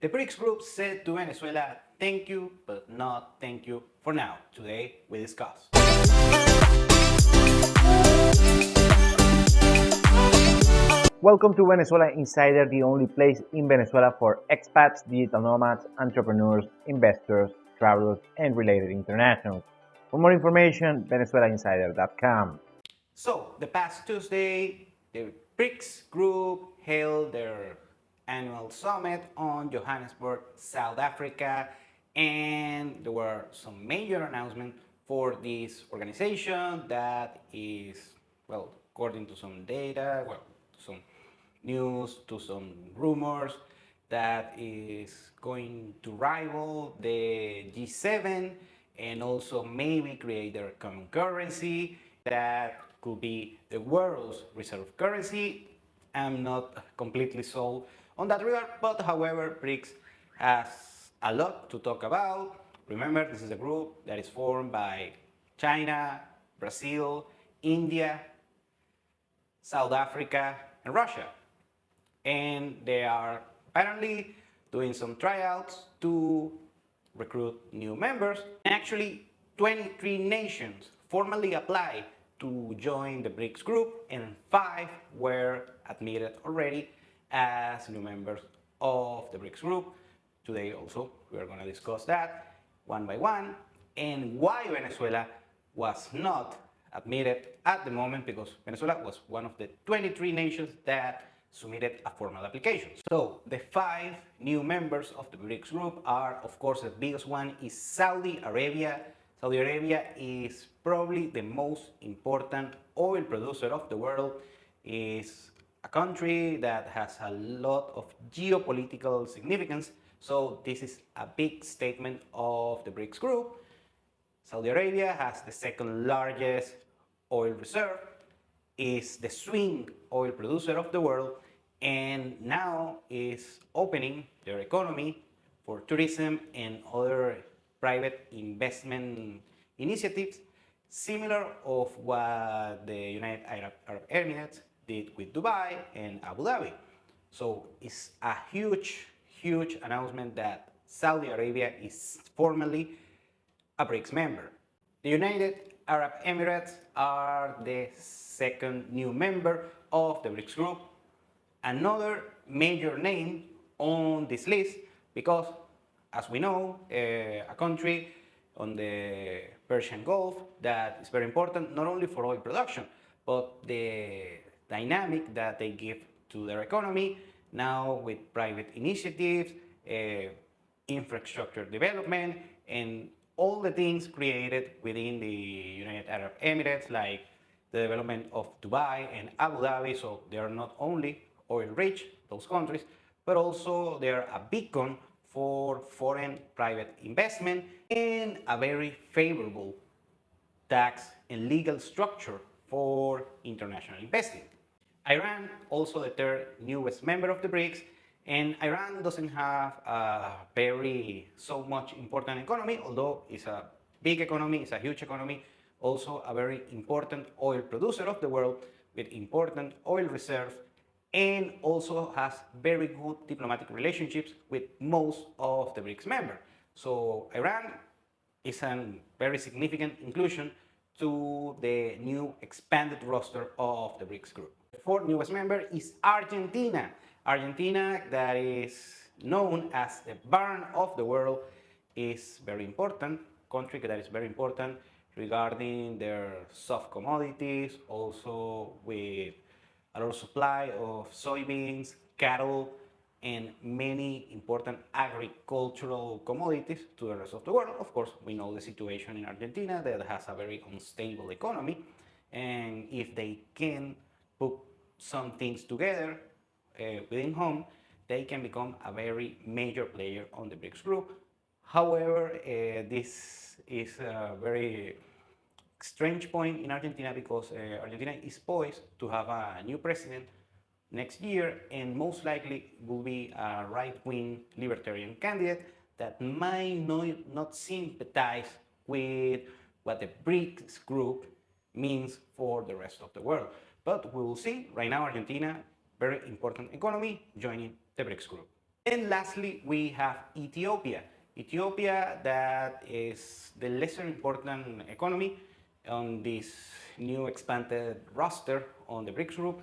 The Brics group said to Venezuela, thank you, but not thank you for now. Today we discuss. Welcome to Venezuela Insider, the only place in Venezuela for expats, digital nomads, entrepreneurs, investors, travelers, and related internationals. For more information, venezuelainsider.com. So, the past Tuesday, the Brics group held their annual summit on Johannesburg, South Africa, and there were some major announcements for this organization that is, well, according to some data, well, some news, to some rumors, that is going to rival the G7 and also maybe create their common currency that could be the world's reserve currency. I'm not completely sold on that regard, but however, BRICS has a lot to talk about. Remember, this is a group that is formed by China, Brazil, India, South Africa, and Russia. And they are apparently doing some tryouts to recruit new members. And actually, 23 nations formally applied to join the BRICS group, and 5 were admitted already as new members of the BRICS group. Today also we are going to discuss that one by one and why Venezuela was not admitted at the moment, because Venezuela was one of the 23 nations that submitted a formal application. So the 5 new members of the BRICS group are, of course, the biggest one is Saudi Arabia. Saudi Arabia is probably the most important oil producer of the world. Is a country that has a lot of geopolitical significance. So this is a big statement of the BRICS group. Saudi Arabia has the second largest oil reserve, is the swing oil producer of the world, and now is opening their economy for tourism and other private investment initiatives, similar of what the United Arab Emirates did with Dubai and Abu Dhabi. So it's a huge announcement that Saudi Arabia is formally a BRICS member. The United Arab Emirates are the second new member of the BRICS group. Another major name on this list because, as we know, a country on the Persian Gulf that is very important not only for oil production, but the dynamic that they give to their economy now with private initiatives, infrastructure development, and all the things created within the United Arab Emirates, like the development of Dubai and Abu Dhabi. So they are not only oil rich, those countries, but also they are a beacon for foreign private investment and a very favorable tax and legal structure for international investing. Iran, also the third newest member of the BRICS, and Iran doesn't have a very so much important economy, although it's a big economy, it's a huge economy, also a very important oil producer of the world with important oil reserves, and also has very good diplomatic relationships with most of the BRICS members. So Iran is a very significant inclusion to the new expanded roster of the BRICS group. The fourth newest member is Argentina. Argentina, that is known as the barn of the world, is very important country that is very important regarding their soft commodities, also with a lot of supply of soybeans, cattle, and many important agricultural commodities to the rest of the world. Of course, we know the situation in Argentina that has a very unstable economy, and if they can put some things together within home, they can become a very major player on the BRICS group. However, this is a very strange point in Argentina because Argentina is poised to have a new president next year, and most likely will be a right-wing libertarian candidate that might not sympathize with what the BRICS group means for the rest of the world. But we will see. Right now, Argentina, very important economy, joining the BRICS group. And lastly, we have Ethiopia. Ethiopia, that is the lesser important economy on this new expanded roster on the Brics group.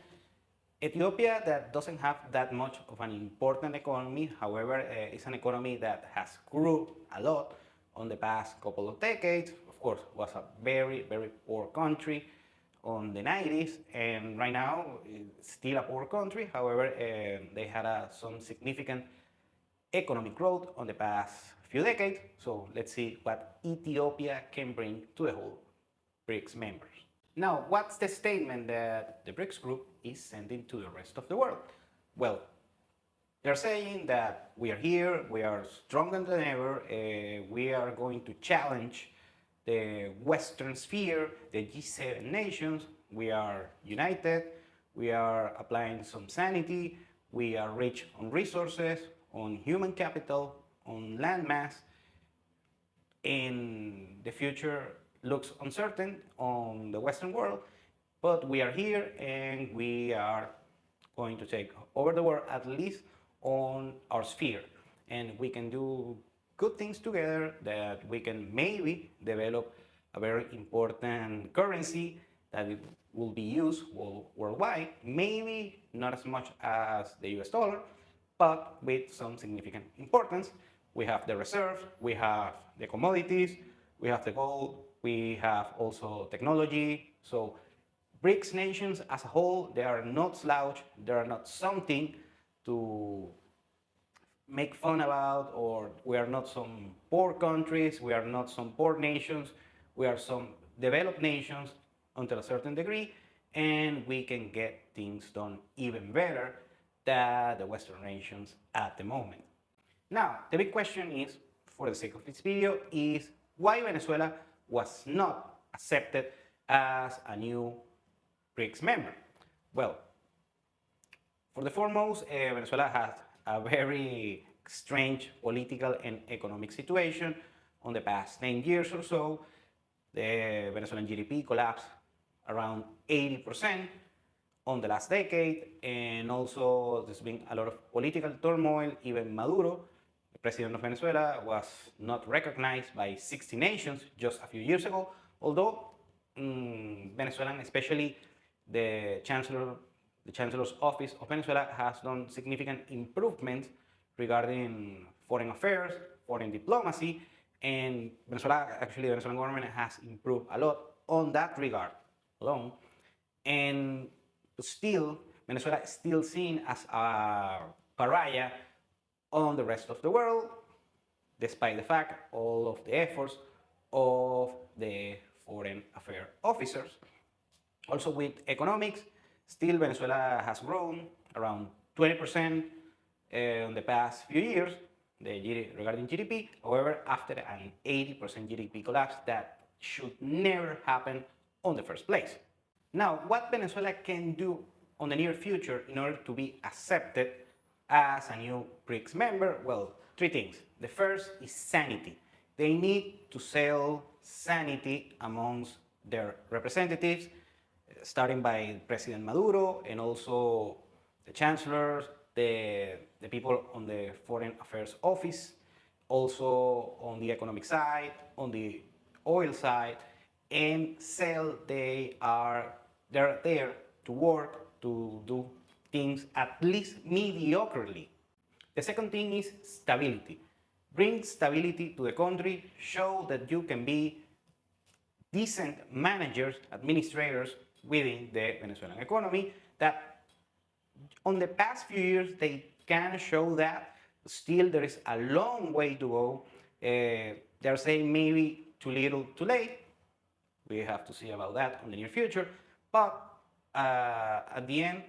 Ethiopia, that doesn't have that much of an important economy, however, it's an economy that has grew a lot on the past couple of decades. Of course, was a very, very poor country on the 90s, and right now it's still a poor country. However, they had some significant economic growth on the past few decades. So let's see what Ethiopia can bring to the whole BRICS members. Now, what's the statement that the BRICS group is sending to the rest of the world? Well, they're saying that we are here, we are stronger than ever, we are going to challenge the Western sphere, the G7 nations, we are united, we are applying some sanity, we are rich on resources, on human capital, on land mass, and the future looks uncertain on the Western world, but we are here and we are going to take over the world, at least on our sphere. And we can do good things together, that we can maybe develop a very important currency that will be used worldwide, maybe not as much as the US dollar, but with some significant importance. We have the reserves, we have the commodities, we have the gold, we have also technology. So BRICS nations as a whole, they are not slouch, they are not something to make fun about, or we are not some poor countries, we are not some poor nations, we are some developed nations until a certain degree, and we can get things done even better than the Western nations at the moment. Now, the big question is, for the sake of this video, is why Venezuela was not accepted as a new BRICS member. Well, for the foremost, Venezuela has a very strange political and economic situation. On the past 10 years or so, the Venezuelan GDP collapsed around 80% on the last decade, and also there's been a lot of political turmoil. Even Maduro, the president of Venezuela, was not recognized by 60 nations just a few years ago, although Venezuelan, especially the Chancellor's Office of Venezuela, has done significant improvements regarding foreign affairs, foreign diplomacy, and Venezuela, actually the Venezuelan government has improved a lot on that regard alone. And still, Venezuela is still seen as a pariah on the rest of the world, despite the fact all of the efforts of the foreign affairs officers. Also with economics, still Venezuela has grown around 20% in the past few years regarding GDP. However, after an 80% GDP collapse, that should never happen on the first place. Now, what Venezuela can do on the near future in order to be accepted as a new BRICS member? Well, three things. The first is sanity. They need to sell sanity amongst their representatives, starting by President Maduro and also the chancellors, the people on the Foreign Affairs Office, also on the economic side, on the oil side, and sell they're there to work, to do things at least mediocrely. The second thing is stability. Bring stability to the country, show that you can be decent managers, administrators within the Venezuelan economy, that on the past few years they can show that. Still there is a long way to go. They're saying maybe too little too late. We have to see about that in the near future. But at the end,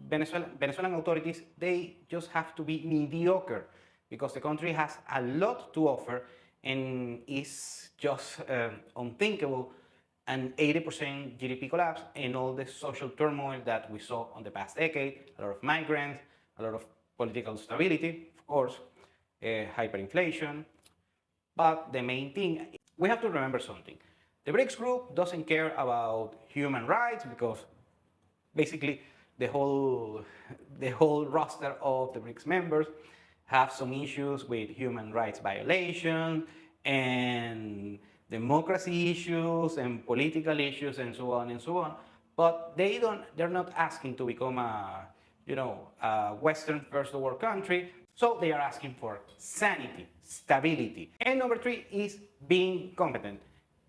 Venezuelan authorities, they just have to be mediocre, because the country has a lot to offer, and it's just unthinkable an 80% GDP collapse and all the social turmoil that we saw on the past decade, a lot of migrants, a lot of political instability, of course, hyperinflation. But the main thing, we have to remember something. The BRICS group doesn't care about human rights, because basically the whole roster of the BRICS members, have some issues with human rights violation and democracy issues and political issues and so on and so on. But they're not asking to become a Western first world country. So they are asking for sanity, stability. And number three is being competent.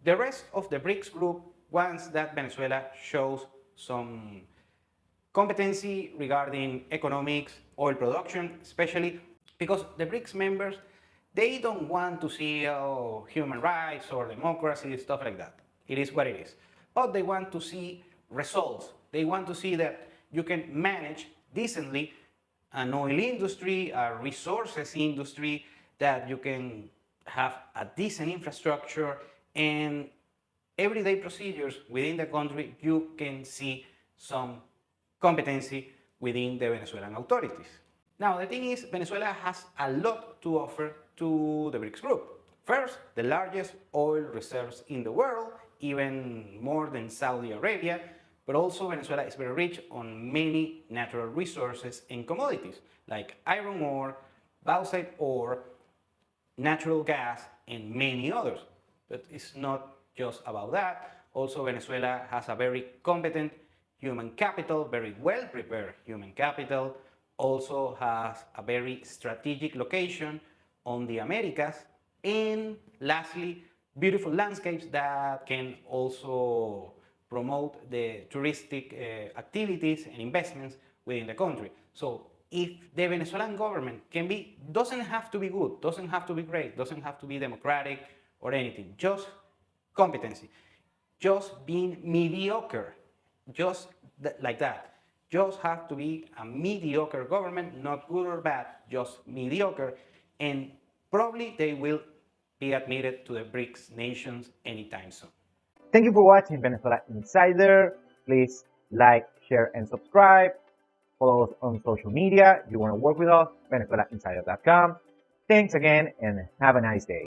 The rest of the BRICS group wants that Venezuela shows some competency regarding economics, oil production, especially because the BRICS members, they don't want to see human rights or democracy, stuff like that. It is what it is. But they want to see results. They want to see that you can manage decently an oil industry, a resources industry, that you can have a decent infrastructure and everyday procedures within the country, you can see some competency within the Venezuelan authorities. Now, the thing is, Venezuela has a lot to offer to the BRICS group. First, the largest oil reserves in the world, even more than Saudi Arabia, but also Venezuela is very rich on many natural resources and commodities, like iron ore, bauxite ore, natural gas, and many others. But it's not just about that. Also, Venezuela has a very competent human capital, very well prepared human capital, also has a very strategic location on the Americas, and lastly, beautiful landscapes that can also promote the touristic activities and investments within the country. So if the Venezuelan government doesn't have to be good, doesn't have to be great, doesn't have to be democratic or anything, just competency, just being mediocre, just like that. Just have to be a mediocre government, not good or bad, just mediocre, and probably they will be admitted to the BRICS nations anytime soon. Thank you for watching Venezuela Insider. Please like, share, and subscribe. Follow us on social media. If you want to work with us, VenezuelaInsider.com. Thanks again and have a nice day.